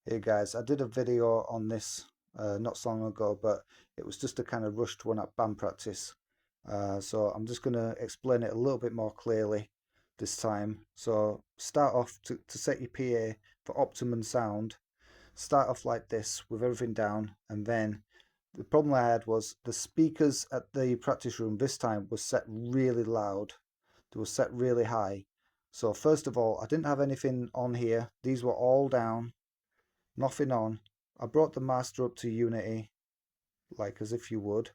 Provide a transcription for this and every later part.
Hey guys, I did a video on this not so long ago, but it was just a kind of rushed one at band practice. So I'm just going to explain it a little bit more clearly this time. So start off to set your PA for optimum sound. Start off like this with everything down, and then the problem I had was the speakers at the practice room this time were set really loud. They were set really high. So first of all, I didn't have anything on here. These were all down. Nothing on. I brought the master up to Unity, like as if you would,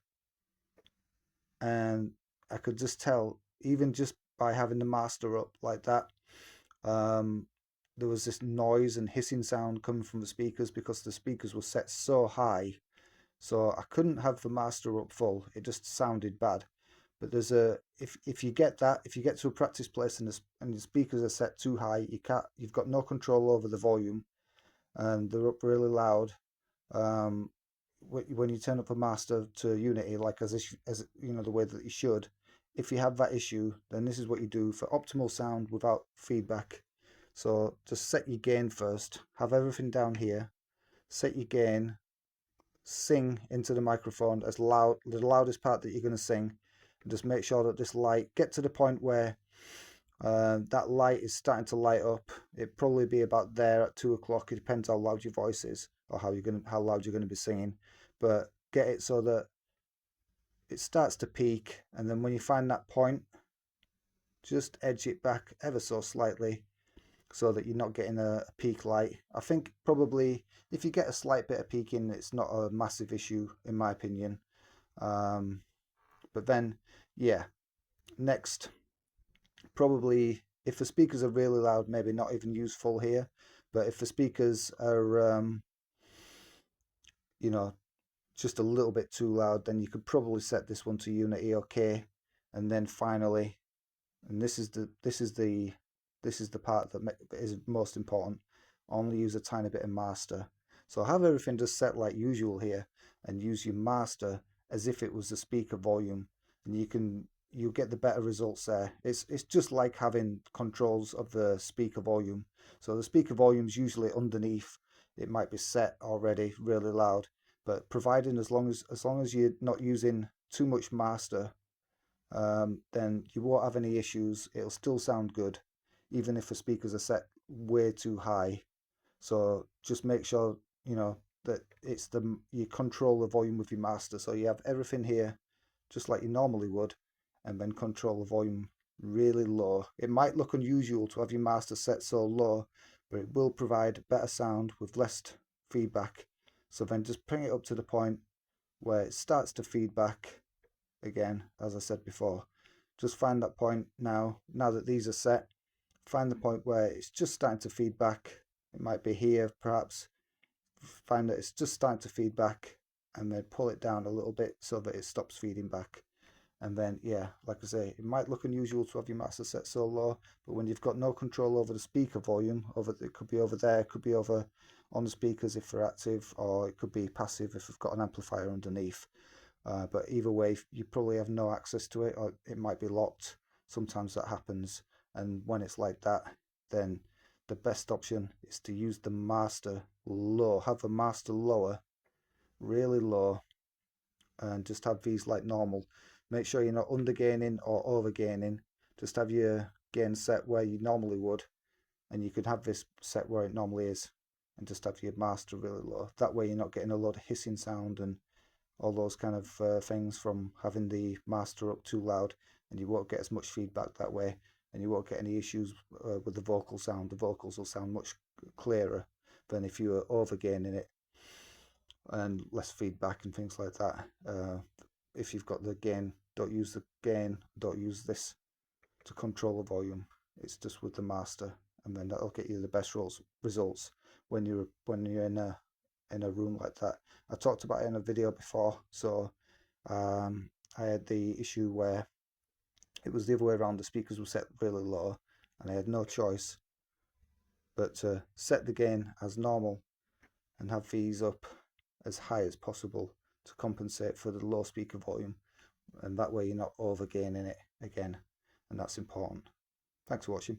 and I could just tell, even just by having the master up like that, um, there was this noise and hissing sound coming from the speakers because the speakers were set so high. So I couldn't have the master up full. It just sounded bad. But there's a if you get that, if you get to a practice place and the speakers are set too high, you've got no control over the volume and they're up really loud. um, when you turn up a master to Unity, like as you know, the way that you should, if you have that issue, then this is what you do for optimal sound without feedback. So just set your gain first, have everything down here, set your gain, sing into the microphone as loud, the loudest part that you're going to sing, and just make sure that this light, get to the point where that light is starting to light up. It'd probably be about there at 2 o'clock. It depends how loud your voice is or how loud you're gonna be singing. But get it so that it starts to peak, and then when you find that point, just edge it back ever so slightly so that you're not getting a peak light. I think probably if you get a slight bit of peaking, it's not a massive issue in my opinion. Um, but then, yeah, next, probably if the speakers are really loud, maybe not even use full here. But if the speakers are, you know, just a little bit too loud, then you could probably set this one to Unity OK. And then finally, and this is the part that is most important, only use a tiny bit of master. So have everything just set like usual here, and use your master as if it was the speaker volume, and you get the better results there. It's just like having controls of the speaker volume. So the speaker volume's usually underneath. It might be set already really loud, but providing as long as you're not using too much master, then you won't have any issues. It'll still sound good, even if the speakers are set way too high. So just make sure that you control the volume with your master. So you have everything here, just like you normally would, and then control the volume really low. It might look unusual to have your master set so low, but it will provide better sound with less feedback. So then just bring it up to the point where it starts to feedback again, as I said before. Just find that point now that these are set, find the point where it's just starting to feed back. It might be here perhaps. Find that it's just starting to feed back, and then pull it down a little bit so that it stops feeding back. And then, yeah, like I say, it might look unusual to have your master set so low, but when you've got no control over the speaker volume, it could be over there, it could be over on the speakers if they're active, or it could be passive if we've got an amplifier underneath. But either way, you probably have no access to it, or it might be locked. Sometimes that happens, and when it's like that, then the best option is to use the master low. Have the master lower, really low, and just have these like normal. Make sure you're not undergaining or overgaining. Just have your gain set where you normally would, and you could have this set where it normally is, and just have your master really low. That way you're not getting a lot of hissing sound and all those kind of things from having the master up too loud, and you won't get as much feedback that way, and you won't get any issues with the vocal sound. The vocals will sound much clearer than if you were overgaining it and less feedback and things like that. If you've got the gain, don't use the gain, don't use this to control the volume. It's just with the master, and then that'll get you the best results when you're in a room like that. I talked about it in a video before. So I had the issue where it was the other way around. The speakers were set really low, and I had no choice but to set the gain as normal and have these up as high as possible to compensate for the low speaker volume, and that way you're not over gaining it again, and that's important. Thanks for watching.